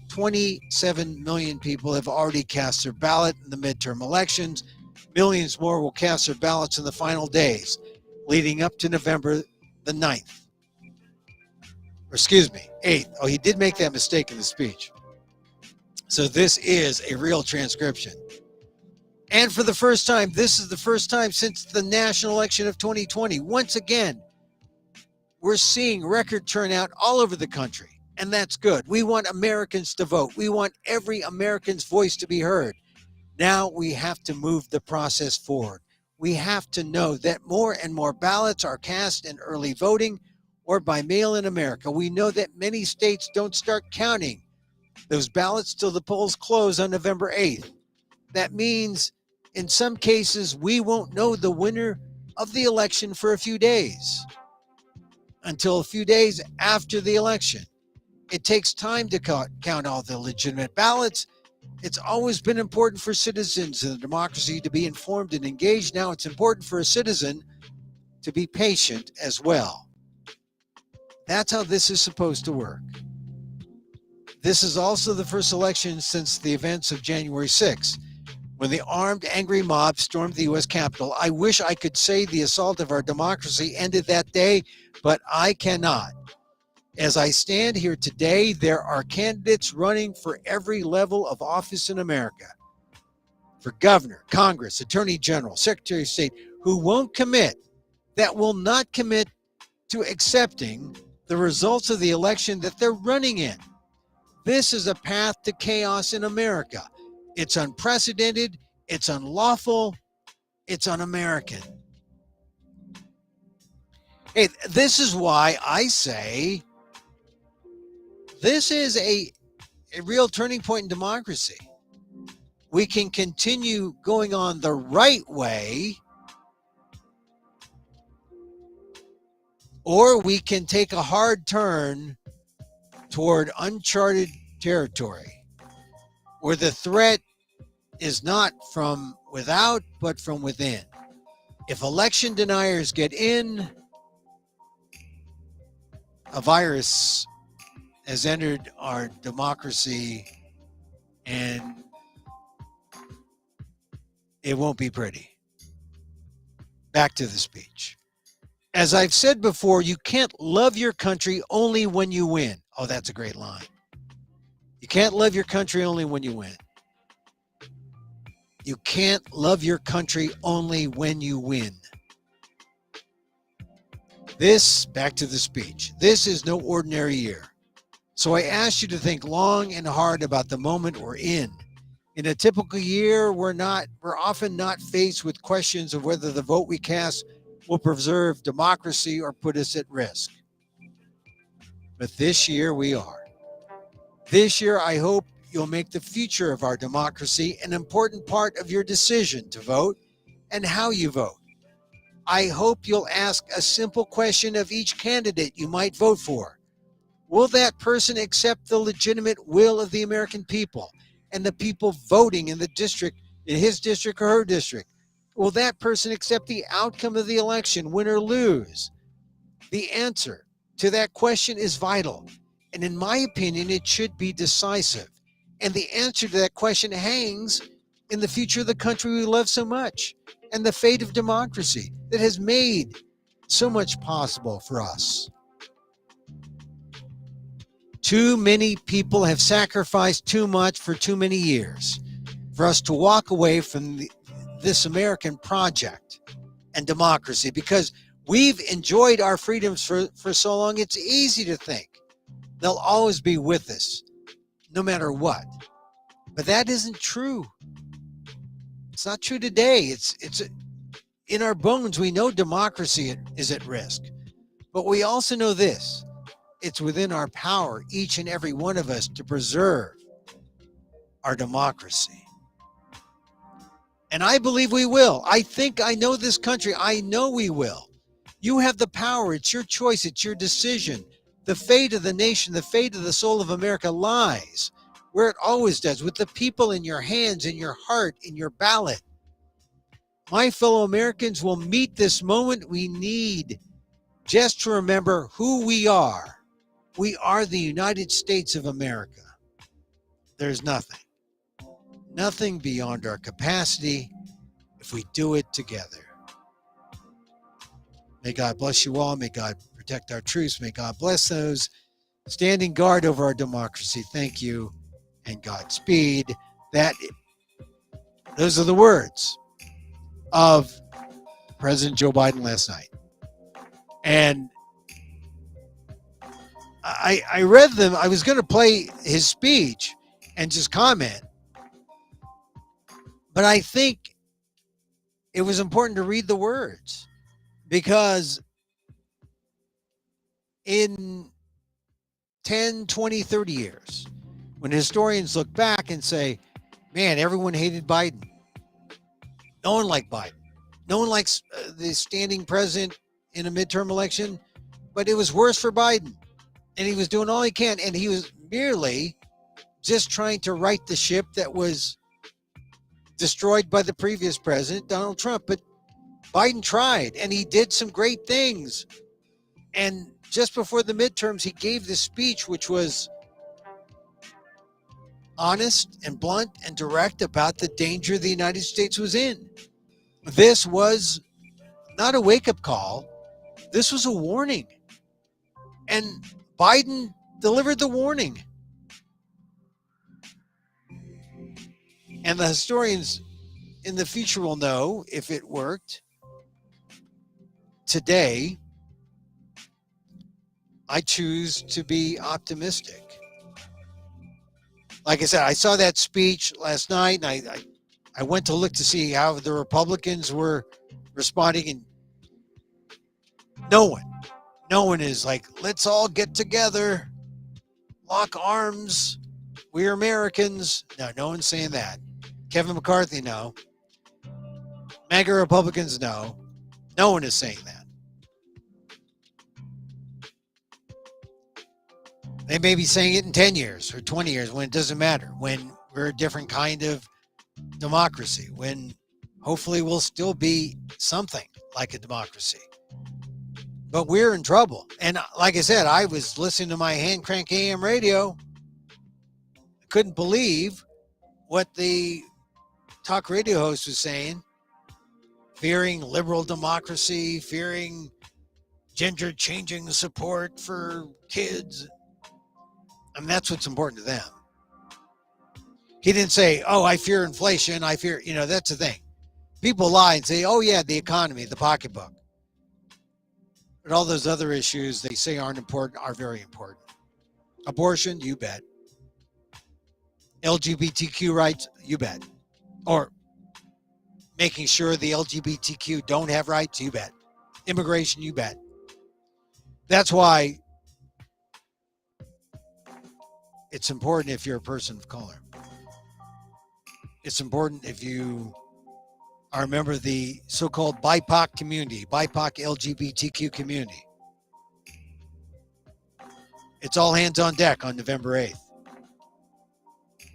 27 million people have already cast their ballot in the midterm elections. Millions more will cast their ballots in the final days, leading up to November the 9th. Or excuse me, 8th. Oh, he did make that mistake in the speech. So this is a real transcription. And for the first time, this is the first time since the national election of 2020. Once again, we're seeing record turnout all over the country. And that's good. We want Americans to vote. We want every American's voice to be heard. Now we have to move the process forward. We have to know that more and more ballots are cast in early voting or by mail in America. We know that many states don't start counting those ballots till the polls close on November 8th. That means in some cases, we won't know the winner of the election for a few days, until a few days after the election. It takes time to count all the legitimate ballots. It's always been important for citizens in a democracy to be informed and engaged. Now it's important for a citizen to be patient as well. That's how this is supposed to work. This is also the first election since the events of January 6th, when the armed, angry mob stormed the U.S. Capitol. I wish I could say the assault of our democracy ended that day, but I cannot. As I stand here today, there are candidates running for every level of office in America. For governor, Congress, Attorney General, Secretary of State, who won't commit, that will not commit to accepting the results of the election that they're running in. This is a path to chaos in America. It's unprecedented, it's unlawful, it's un-American. Hey, this is why I say this is a real turning point in democracy. We can continue going on the right way, or we can take a hard turn toward uncharted territory, where the threat is not from without, but from within. If election deniers get in, a virus has entered our democracy, and it won't be pretty. Back to the speech. As I've said before, you can't love your country only when you win. Oh, that's a great line. You can't love your country only when you win. You can't love your country only when you win. This, back to the speech, this is no ordinary year. So I ask you to think long and hard about the moment we're in. In a typical year, we're often not faced with questions of whether the vote we cast will preserve democracy or put us at risk. But this year we are. This year, I hope you'll make the future of our democracy an important part of your decision to vote and how you vote. I hope you'll ask a simple question of each candidate you might vote for. Will that person accept the legitimate will of the American people? and the people voting in the district, in his district or her district. Will that person accept the outcome of the election, win or lose? The answer to that question is vital. And in my opinion, it should be decisive. And the answer to that question hangs in the future of the country we love so much and the fate of democracy that has made so much possible for us. Too many people have sacrificed too much for too many years for us to walk away from this American project and democracy, because we've enjoyed our freedoms for so long. It's easy to think they'll always be with us no matter what. But that isn't true. It's not true today. It's in our bones. We know democracy is at risk. But we also know this. It's within our power, each and every one of us, to preserve our democracy. And I believe we will. I think I know this country. I know we will. You have the power. It's your choice. It's your decision. The fate of the nation, the fate of the soul of America lies where it always does, with the people in your hands, in your heart, in your ballot. My fellow Americans will meet this moment we need just to remember who we are. We are the United States of America. There's nothing beyond our capacity if we do it together. May God bless you all. May God protect our troops. May God bless those standing guard over our democracy. Thank you and Godspeed. Those are the words of President Joe Biden last night. And I read them. I was going to play his speech and just comment. But I think it was important to read the words, because in 10, 20, 30 years, when historians look back and say, man, everyone hated Biden. No one liked Biden. No one likes the standing president in a midterm election, but it was worse for Biden. And he was doing all he can. And he was merely just trying to right the ship that was destroyed by the previous president, Donald Trump. But Biden tried, and he did some great things. And just before the midterms, he gave this speech, which was honest and blunt and direct about the danger the United States was in. This was not a wake-up call. This was a warning. And Biden delivered the warning. And the historians in the future will know if it worked. Today, I choose to be optimistic. Like I said, I saw that speech last night, and I went to look to see how the Republicans were responding, and no one is like, let's all get together, lock arms, we're Americans. No one's saying that. Kevin McCarthy, no. MAGA Republicans, no. No one is saying that. They may be saying it in 10 years or 20 years when it doesn't matter, when we're a different kind of democracy, when hopefully we'll still be something like a democracy. But we're in trouble. And like I said, I was listening to my hand crank AM radio. I couldn't believe what the talk radio host was saying, fearing liberal democracy, fearing gender changing support for kids. I mean, that's what's important to them. He didn't say, oh, I fear inflation. I fear, that's the thing. People lie and say, oh, yeah, the economy, the pocketbook. But all those other issues they say aren't important are very important. Abortion, you bet. LGBTQ rights, you bet. Or making sure the LGBTQ don't have rights, you bet. Immigration, you bet. That's why it's important if you're a person of color. It's important if you are a member of the so-called BIPOC community, BIPOC LGBTQ community. It's all hands on deck on November 8th.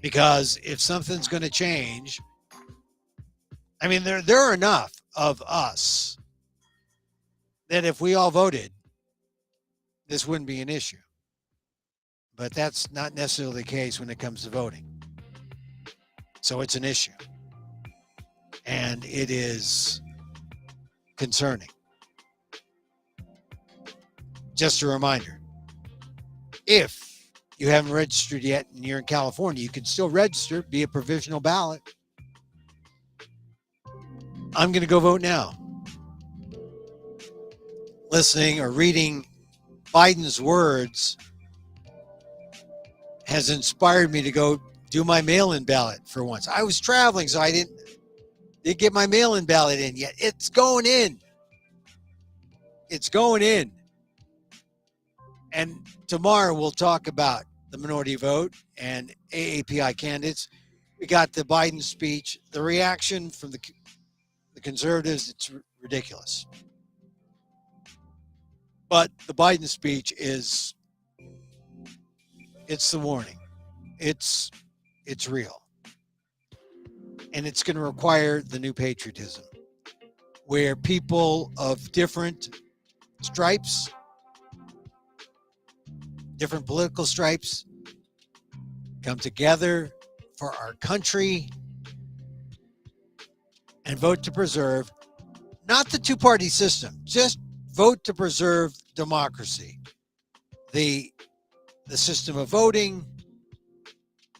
Because if something's going to change, I mean, there are enough of us that if we all voted, this wouldn't be an issue. But that's not necessarily the case when it comes to voting. So it's an issue. And it is concerning. Just a reminder, if you haven't registered yet and you're in California, you can still register, be a provisional ballot. I'm going to go vote now. Listening or reading Biden's words has inspired me to go do my mail-in ballot for once. I was traveling, so I didn't get my mail-in ballot in yet. It's going in. It's going in. And tomorrow we'll talk about the minority vote and AAPI candidates. We got the Biden speech. The reaction from the conservatives, it's ridiculous. But the Biden speech it's the warning. It's real. And it's going to require the new patriotism, where people of different stripes, different political stripes, come together for our country and vote to preserve not the two-party system, just vote to preserve democracy. The system of voting,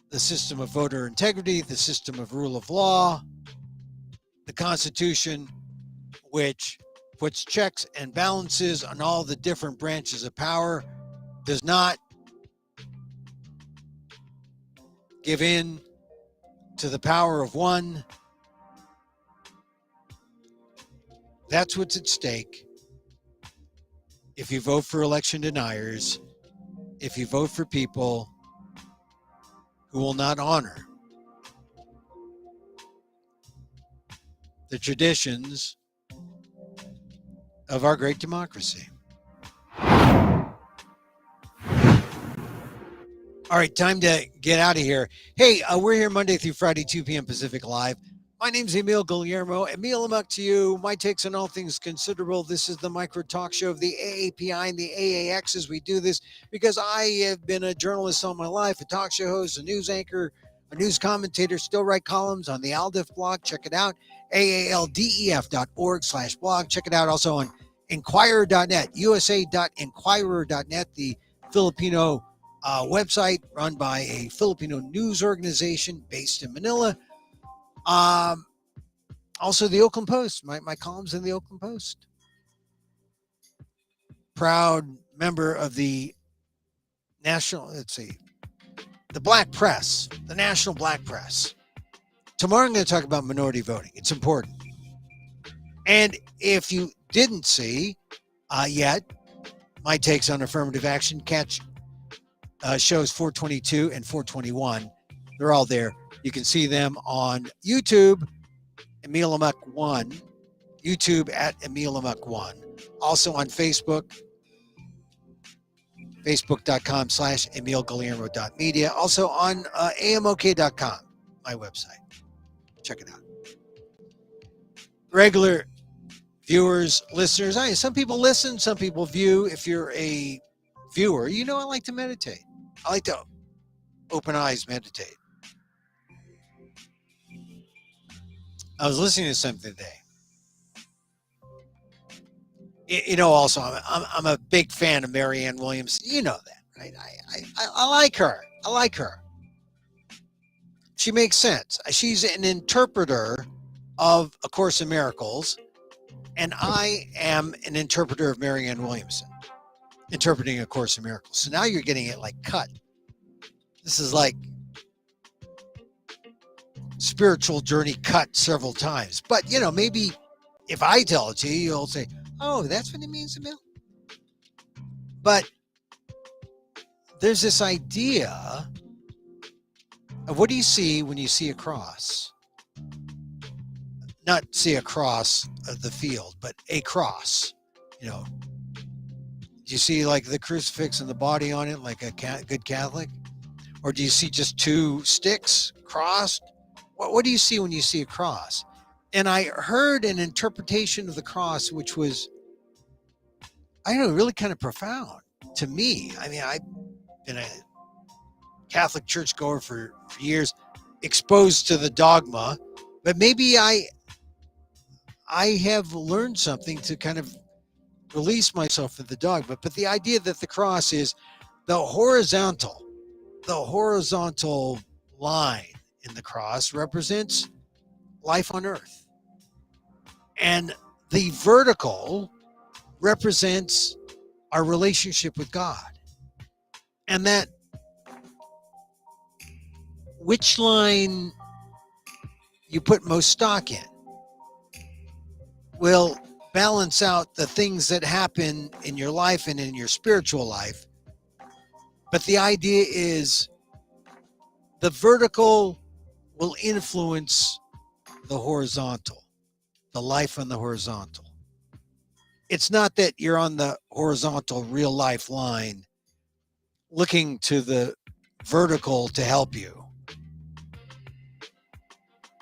the system of voter integrity, the system of rule of law, the Constitution, which puts checks and balances on all the different branches of power, does not give in to the power of one. That's what's at stake. If you vote for election deniers, if you vote for people who will not honor the traditions of our great democracy. All right, time to get out of here. Hey, we're here Monday through Friday, 2 p.m. Pacific Live. My name's Emil Guillermo. Emil, Amok to you. My takes on all things considerable. This is the micro talk show of the AAPI and the AAXs. We do this because I have been a journalist all my life, a talk show host, a news anchor, a news commentator, still write columns on the Aldef blog. Check it out, aaldef.org/blog. Check it out also on Inquirer.net, usa.inquirer.net, the Filipino website run by a Filipino news organization based in Manila. Also the Oakland Post, my columns in the Oakland Post. Proud member of the the Black Press, the National Black Press. Tomorrow I'm going to talk about minority voting. It's important. And if you didn't see yet, my takes on affirmative action, catch shows 422 and 421. They're all there. You can see them on YouTube, Emil Amok 1, YouTube at Emil Amok 1. Also on Facebook, facebook.com/EmilGuillermo.media. Also on amok.com, my website. Check it out. Regular viewers, listeners, some people listen, some people view. If you're a viewer, I like to meditate. I like to open eyes meditate. I was listening to something today. Also, I'm a big fan of Marianne Williamson. You know that, right? I like her. I like her. She makes sense. She's an interpreter of A Course in Miracles, and I am an interpreter of Marianne Williamson, interpreting A Course in Miracles. So now you're getting it like cut. This is like spiritual journey cut several times. But, maybe if I tell it to you, you'll say, oh, that's what it means, Emil. But there's this idea of what do you see when you see a cross? Not see a cross of the field, but a cross. Do you see like the crucifix and the body on it like a good Catholic? Or do you see just two sticks crossed? What do you see when you see a cross? And I heard an interpretation of the cross, which was, I don't know, really kind of profound to me. I mean, I've been a Catholic churchgoer for years, exposed to the dogma, but maybe I have learned something to kind of release myself from the dogma. But the idea that the cross is the horizontal line in the cross represents life on earth. And the vertical represents our relationship with God. And that which line you put most stock in will balance out the things that happen in your life and in your spiritual life. But the idea is the vertical will influence the horizontal, the life on the horizontal. It's not that you're on the horizontal real life line looking to the vertical to help you.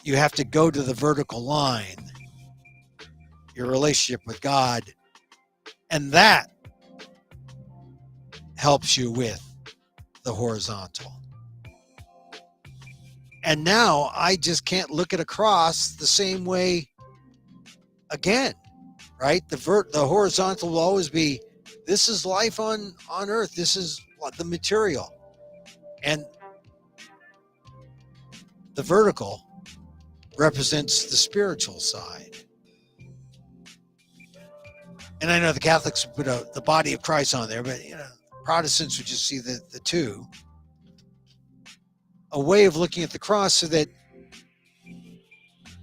You have to go to the vertical line, your relationship with God, and that helps you with the horizontal. And now I just can't look at a cross the same way again, right? The horizontal will always be, this is life on earth. This is the material. And the vertical represents the spiritual side. And I know the Catholics put the body of Christ on there, but Protestants would just see the two. A way of looking at the cross so that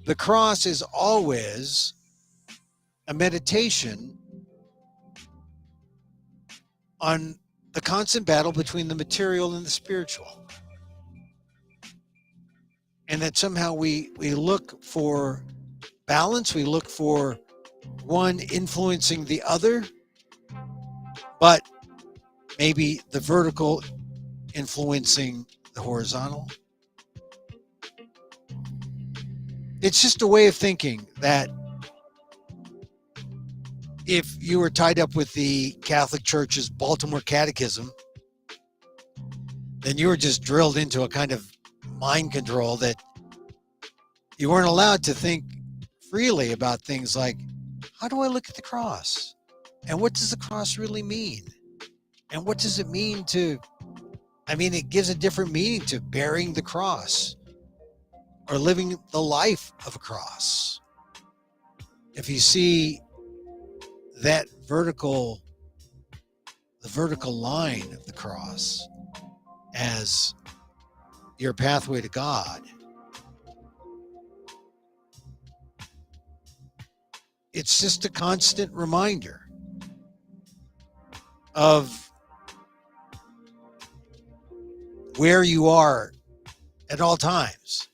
the cross is always a meditation on the constant battle between the material and the spiritual. And that somehow we look for balance, we look for one influencing the other, but maybe the vertical influencing the horizontal. It's just a way of thinking that if you were tied up with the Catholic Church's Baltimore Catechism, then you were just drilled into a kind of mind control that you weren't allowed to think freely about things like, how do I look at the cross? And what does the cross really mean? And what does it mean it gives a different meaning to bearing the cross or living the life of a cross. If you see that the vertical line of the cross as your pathway to God, it's just a constant reminder of where you are at all times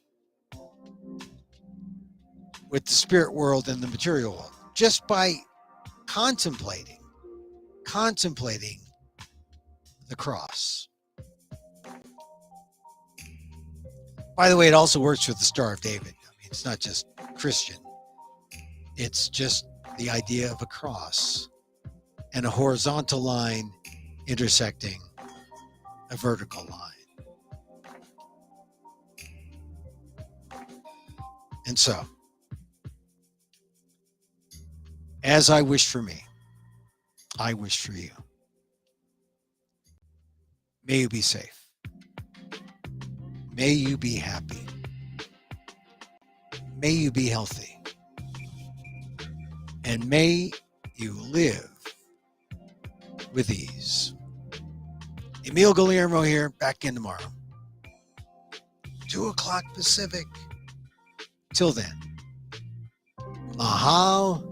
with the spirit world and the material world, just by contemplating the cross. By the way, it also works with the Star of David. It's not just Christian. It's just the idea of a cross and a horizontal line intersecting a vertical line. And so, as I wish for me, I wish for you. May you be safe. May you be happy. May you be healthy. And may you live with ease. Emil Guillermo here, back in tomorrow. 2:00 Pacific. Till then, mahal